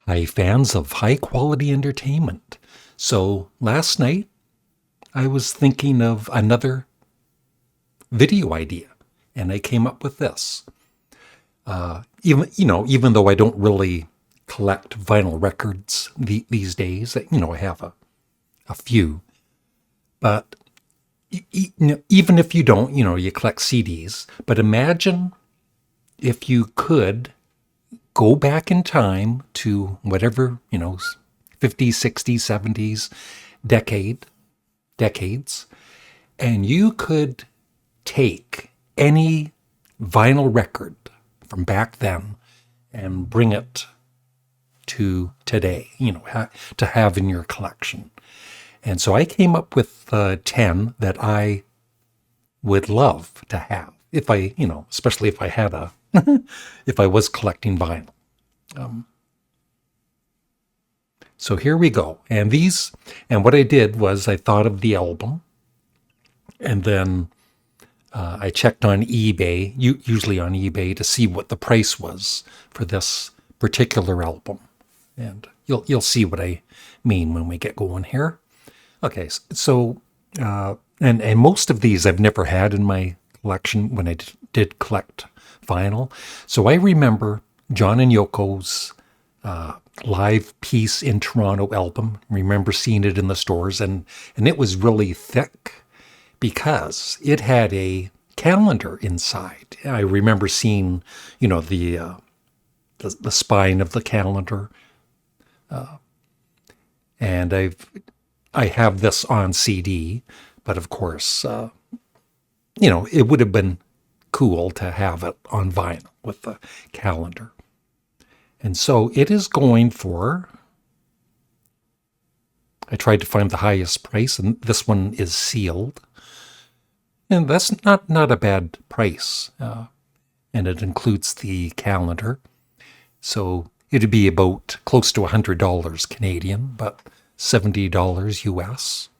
Hi, fans of high quality entertainment. So last night I was thinking of another video idea, and I came up with this. Even though I don't really collect vinyl records these days, I have a few. But even if you don't, you collect CDs. But imagine if you could go back in time to whatever, 50s, 60s, 70s, decades, and you could take any vinyl record from back then and bring it to today, to have in your collection. And so I came up with 10 that I would love to have if especially if I had if I was collecting vinyl. So here we go. And what I did was I thought of the album, and then I checked on eBay, usually on eBay, to see what the price was for this particular album. And you'll see what I mean when we get going here. Okay, so and most of these I've never had in my collection when I did collect vinyl. So I remember John and Yoko's live Peace in Toronto album. Remember seeing it in the stores, and it was really thick because it had a calendar inside. I remember seeing, the spine of the calendar, and I have this on CD, but of course, it would have been cool to have it on vinyl with the calendar. And so it is going for, I tried to find the highest price, and this one is sealed. And that's not a bad price. And it includes the calendar. So it'd be about close to $100 Canadian, but $70 US.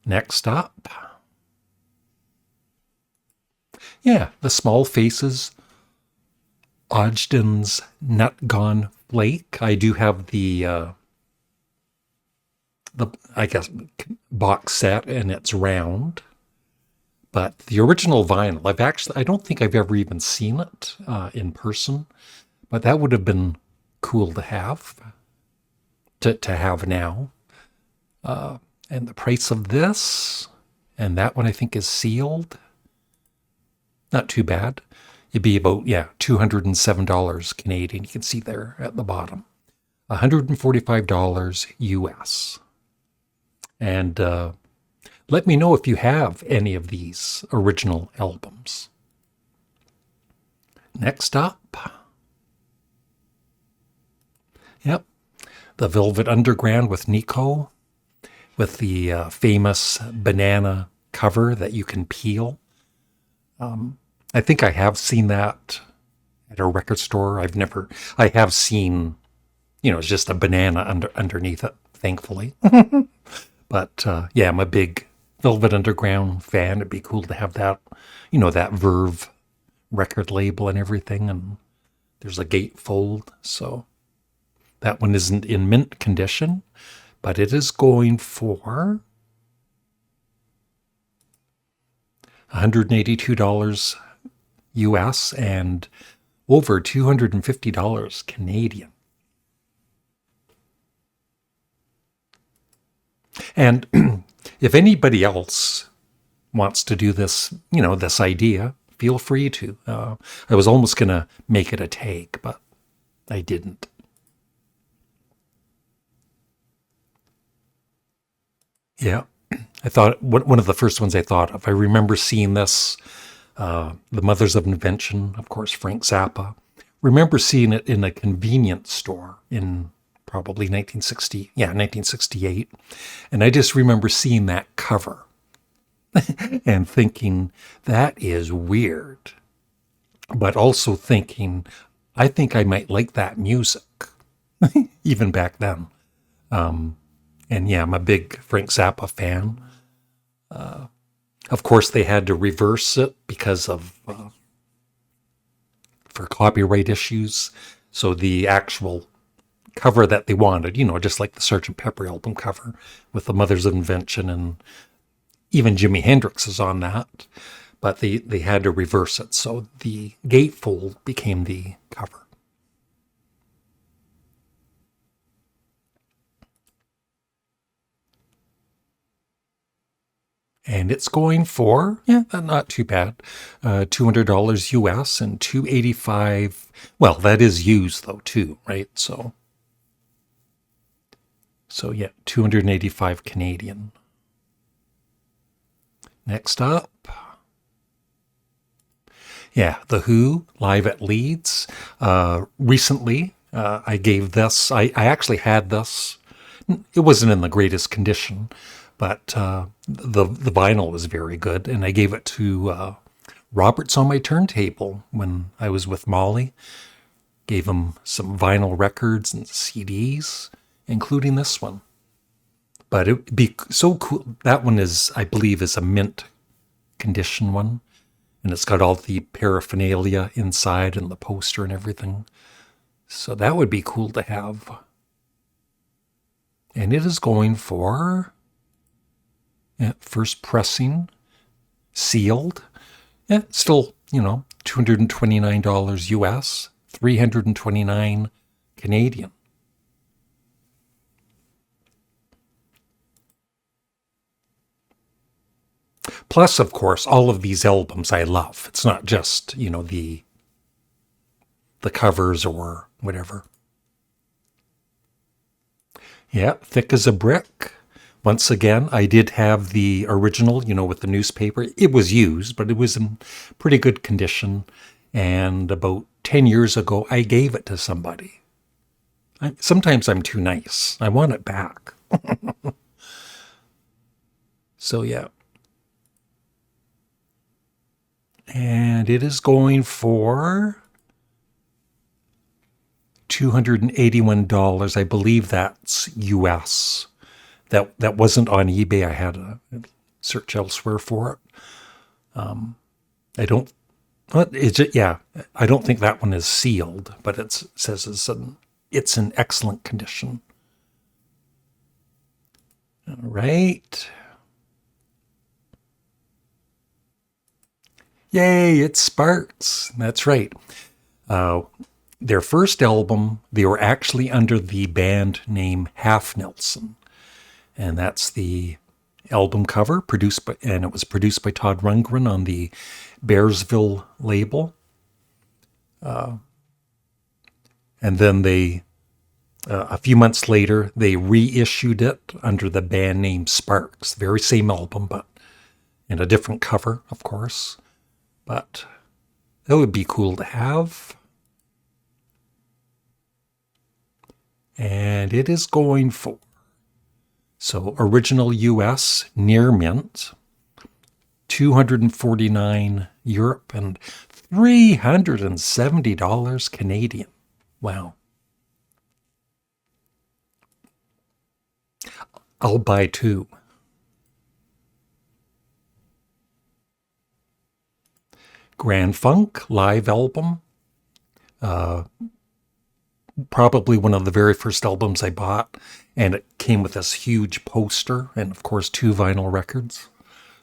Next up. Yeah, the Small Faces OGDEN'S Nut Gone Flake. I do have the I guess box set, and it's round. But the original vinyl, I don't think I've ever even seen it in person. But that would have been cool to have now. And the price of this, and that one I think is sealed. Not too bad. It'd be about, $207 Canadian. You can see there at the bottom. $145 US. And let me know if you have any of these original albums. Next up. Yep. The Velvet Underground with Nico, with the famous banana cover that you can peel. I think I have seen that at a record store. I have seen, it's just a banana underneath it, thankfully. But I'm a big Velvet Underground fan. It'd be cool to have that, that Verve record label and everything. And there's a gatefold. So that one isn't in mint condition, but it is going for $182 US and over $250 Canadian. And if anybody else wants to do this, this idea, feel free to. I was almost going to make it a take, but I didn't. Yeah. I thought one of the first ones I thought of. I remember seeing this, The Mothers of Invention, of course, Frank Zappa. Remember seeing it in a convenience store in probably 1968. And I just remember seeing that cover and thinking, that is weird. But also thinking, I think I might like that music, even back then. And I'm a big Frank Zappa fan. Of course, they had to reverse it because of for copyright issues. So the actual cover that they wanted, just like the Sgt. Pepper album cover with the Mother's Invention, and even Jimi Hendrix is on that. But they had to reverse it. So the gatefold became the cover. And it's going for, not too bad, $200 US and $285. Well, that is used though too, right? So yeah, 285 Canadian. Next up, The Who live at Leeds. Recently, I gave this. I actually had this. It wasn't in the greatest condition, but the vinyl was very good, and I gave it to Robert's on my turntable when I was with Molly. Gave him some vinyl records and CDs, including this one. But it would be so cool. That one is, I believe, is a mint condition one, and it's got all the paraphernalia inside and the poster and everything. So that would be cool to have. And it is going for first pressing, sealed. Still, $229 US, $329 Canadian. Plus, of course, all of these albums I love. It's not just, the covers or whatever. Yeah, thick as a brick. Once again, I did have the original, with the newspaper. It was used, but it was in pretty good condition. And about 10 years ago, I gave it to somebody. Sometimes I'm too nice. I want it back. So, yeah. And it is going for $281. I believe that's US. That wasn't on eBay. I had to search elsewhere for it. I don't. I don't think that one is sealed, but it says it's in excellent condition. All right. Yay! It's Sparks. That's right. Their first album, they were actually under the band name Half Nelson. And that's the album cover, and it was produced by Todd Rundgren on the Bearsville label. And then a few months later, they reissued it under the band name Sparks. Very same album, but in a different cover, of course. But that would be cool to have. And it is going for, so original US, near mint, $249 Europe, and $370 Canadian. Wow. I'll buy two. Grand Funk live album. Probably one of the very first albums I bought, and it came with this huge poster and, of course, 2 vinyl records.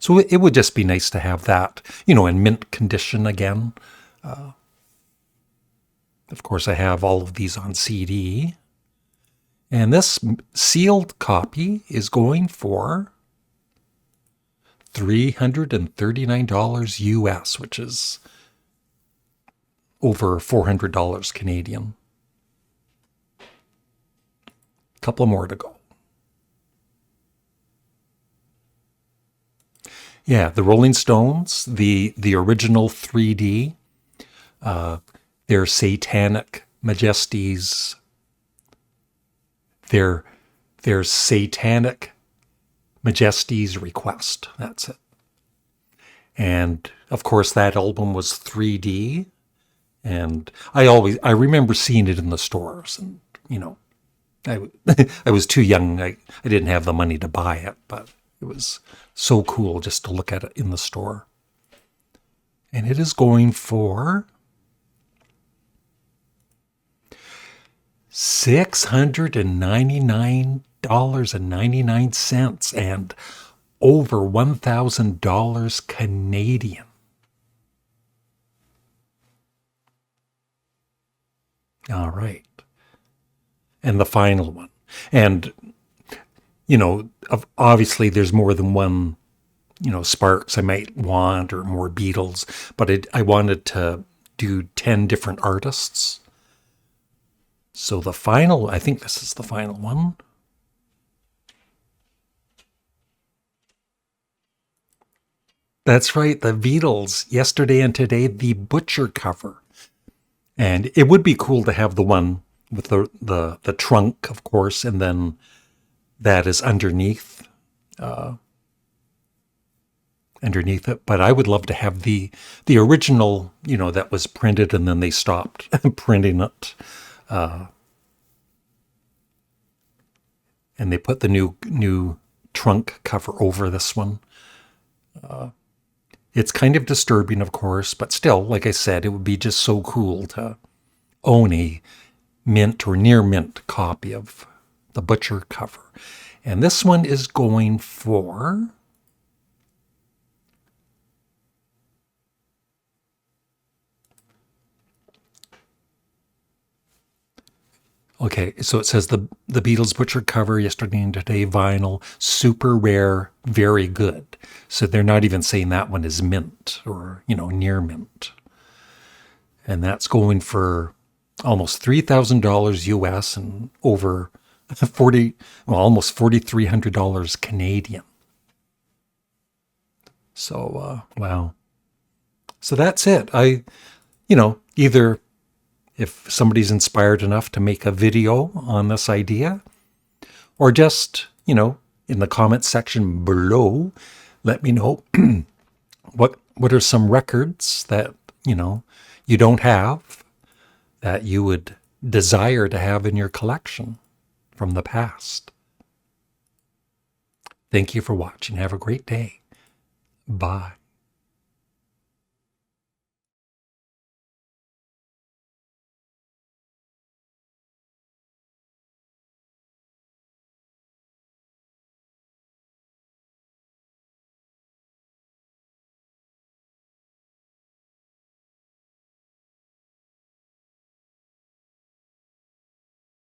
So it would just be nice to have that, in mint condition again. Of course, I have all of these on CD. And this sealed copy is going for $339 US, which is over $400 Canadian. Couple more to go. Yeah, the Rolling Stones, the original 3D, their Satanic Majesties, their Satanic Majesties Request. That's it. And of course, that album was 3D, and I remember seeing it in the stores, and I was too young. I didn't have the money to buy it, but it was so cool just to look at it in the store. And it is going for $699.99 and over $1,000 Canadian. All right. And the final one. And, obviously there's more than one, Sparks I might want or more Beatles, but I wanted to do 10 different artists. So the final, I think this is the final one. That's right, the Beatles, Yesterday and Today, the Butcher cover. And it would be cool to have the one with the trunk, of course, and then that is underneath it. But I would love to have the original, that was printed and then they stopped printing it. And they put the new trunk cover over this one. It's kind of disturbing, of course, but still, like I said, it would be just so cool to own a mint or near mint copy of the Butcher cover. And this one is going for... Okay, so it says the Beatles Butcher cover, Yesterday and Today vinyl, super rare, very good. So they're not even saying that one is mint or, near mint. And that's going for almost $3,000 US and over almost $4,300 Canadian. So, wow. So that's it. Either if somebody's inspired enough to make a video on this idea, or just, in the comments section below, let me know what are some records that, you don't have that you would desire to have in your collection from the past. Thank you for watching. Have a great day. Bye.